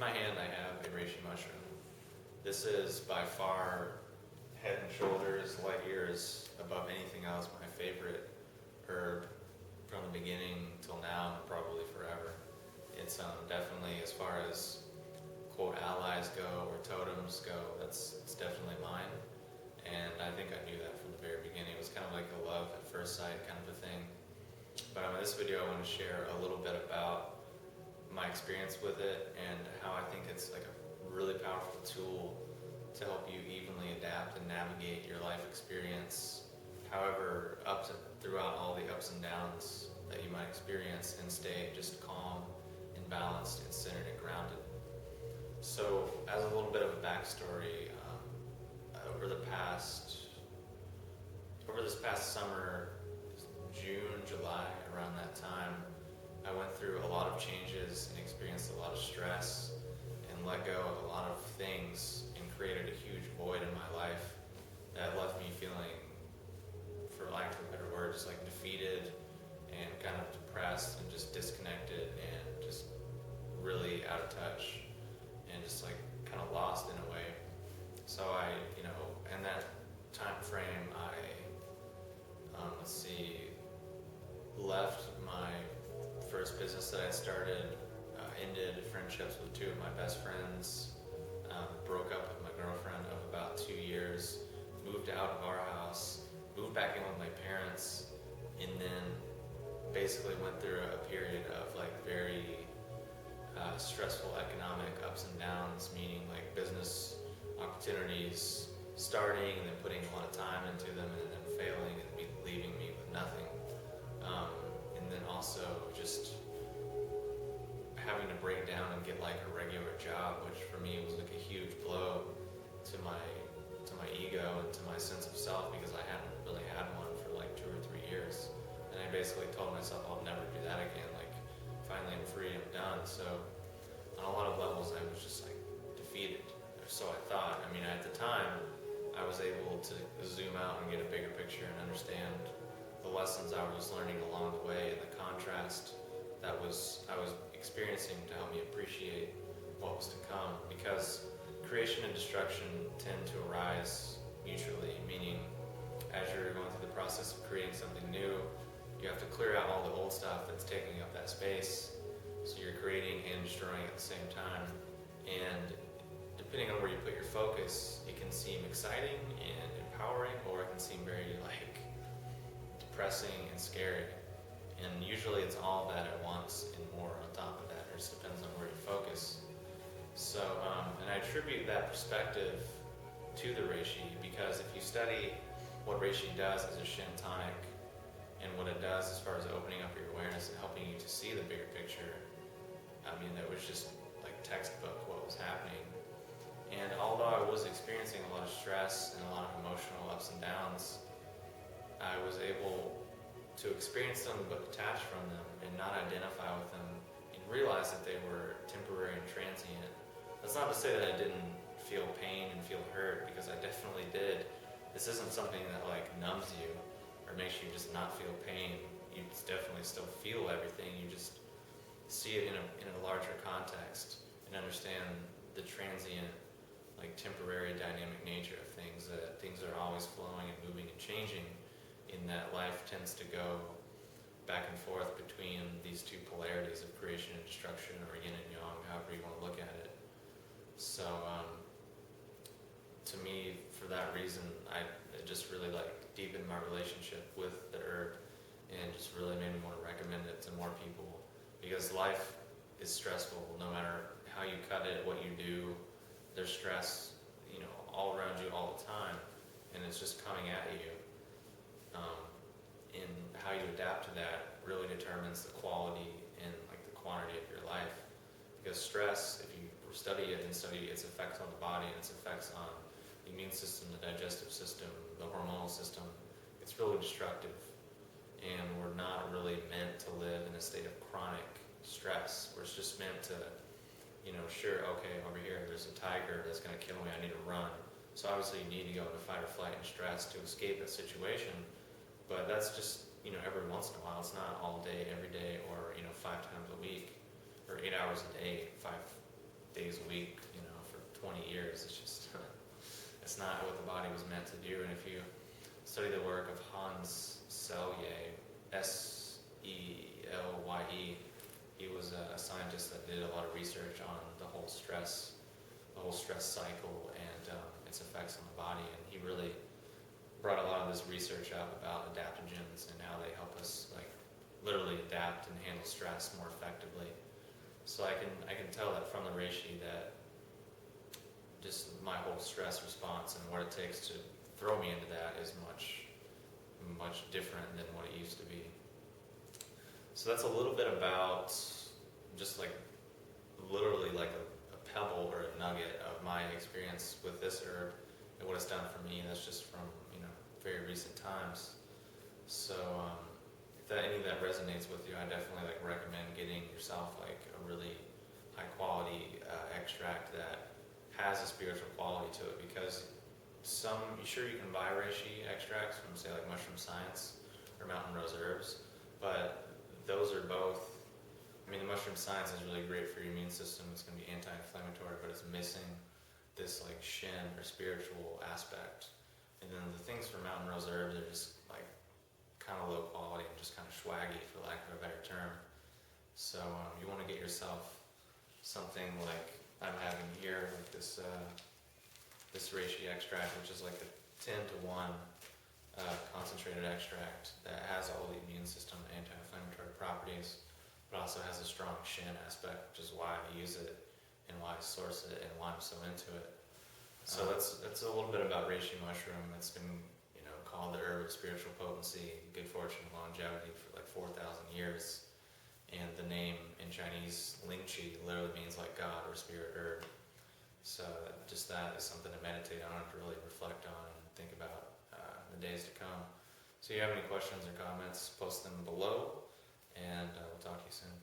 my hand I have a Reishi Mushroom. This is by far head and shoulders, light years above anything else my favorite herb from the beginning till now, and probably forever. It's definitely, as far as quote allies go or totems go, it's definitely mine. And I think I knew that from the very beginning. It was kind of like a love at first sight kind of a thing. But in this video I want to share a little bit about my experience with it and how I think it's like a really powerful tool to help you evenly adapt and navigate your life experience, however, throughout all the ups and downs that you might experience, and stay just calm and balanced and centered and grounded. So, as a little bit of a backstory, over this past summer, June, July, around that time, I went through a lot of changes and experienced a lot of stress and let go of a lot of things and created a huge void in my life that left me feeling, for lack of a better word, just like defeated and kind of depressed and just disconnected and just really out of touch and just like kind of lost in a way. So I, in that time frame, I, left my first business that I started, ended friendships with two of my best friends, broke up with my girlfriend of about 2 years, moved out of our house, moved back in with my parents, and then basically went through a period of like very stressful economic ups and downs, meaning like business opportunities starting and then putting a lot of time into them and then failing and leaving me with nothing. And then also just having to break down and get like a regular job, which for me was like a huge blow to my ego and to my sense of self, because I hadn't really had one for like 2 or 3 years. And I basically told myself I'll never do that again. Like, finally I'm free, I'm done. So on a lot of levels I was just like defeated, or so I thought. I mean, at the time I was able to zoom out and get a bigger picture and understand the lessons I was learning along the way and the contrast that I was experiencing to help me appreciate what was to come. Because creation and destruction tend to arise mutually, meaning as you're going through the process of creating something new, you have to clear out all the old stuff that's taking up that space. So you're creating and destroying at the same time. And depending on where you put your focus, it can seem exciting and empowering, or it can seem very like depressing and scary. And usually it's all that at once and more on top of that. It just depends on where you focus. So, and I attribute that perspective to the Reishi, because if you study what Reishi does as a shin tonic and what it does as far as opening up your awareness and helping you to see the bigger picture, I mean, it was just like textbook what was happening. And although I was experiencing a lot of stress and a lot of emotional ups and downs, I was able to experience them but detach from them and not identify with them and realize that they were temporary and transient. That's not to say that I didn't feel pain and feel hurt, because I definitely did. This isn't something that like numbs you or makes you just not feel pain. You definitely still feel everything. You just see it in a larger context and understand the transient, like temporary dynamic nature of things, that things are always flowing and moving and changing, in that life tends to go back and forth between these two polarities of creation and destruction, or yin and yang, however you want to look at it. So to me, for that reason, it just really like deepened my relationship with the herb and just really made me want to recommend it to more people, because life is stressful no matter how you cut it, what you do. There's stress, all around you all the time, and it's just coming at you. And how you adapt to that really determines the quality and like the quantity of your life. Because stress, if you study it and study its effects on the body and its effects on the immune system, the digestive system, the hormonal system, it's really destructive. And we're not really meant to live in a state of chronic stress, where it's just meant to, sure, okay, over here there's a tiger that's going to kill me, I need to run. So obviously you need to go into fight or flight and stress to escape that situation. But that's just, every once in a while. It's not all day, every day, or, 5 times a week, or 8 hours a day, 5 days days a week, for 20 years. It's just, it's not what the body was meant to do. And if you study the work of Hans Selye, Selye, he was a scientist that did a lot of research on the whole stress cycle and its effects on the body. And he really brought a lot of this research up about adaptogens and how they help us literally adapt and handle stress more effectively. So I can tell that from the Reishi that just my whole stress response and what it takes to throw me into that is much different than what it used to be. So that's a little bit about just literally a pebble or a nugget of my experience with this herb and what it's done for me. And that's just from very recent times. So if any of that resonates with you, I definitely recommend getting yourself a really high quality extract that has a spiritual quality to it, because you can buy reishi extracts from say Mushroom Science or Mountain Rose Herbs, but those are both, the Mushroom Science is really great for your immune system. It's going to be anti-inflammatory, but it's missing this shin or spiritual aspect. And then the things from Mountain Rose Herbs are just kind of low quality and just kind of swaggy, for lack of a better term. So you want to get yourself something like I'm having here, this reishi extract, which is a 10 to 1 concentrated extract that has all the immune system anti-inflammatory properties, but also has a strong shin aspect, which is why I use it and why I source it and why I'm so into it. So that's a little bit about Reishi Mushroom. It's been called the herb of spiritual potency, good fortune, and longevity for 4,000 years. And the name in Chinese, Ling Qi, literally means God or spirit herb. So just that is something to meditate on and to really reflect on and think about in the days to come. So if you have any questions or comments, post them below, and we'll talk to you soon.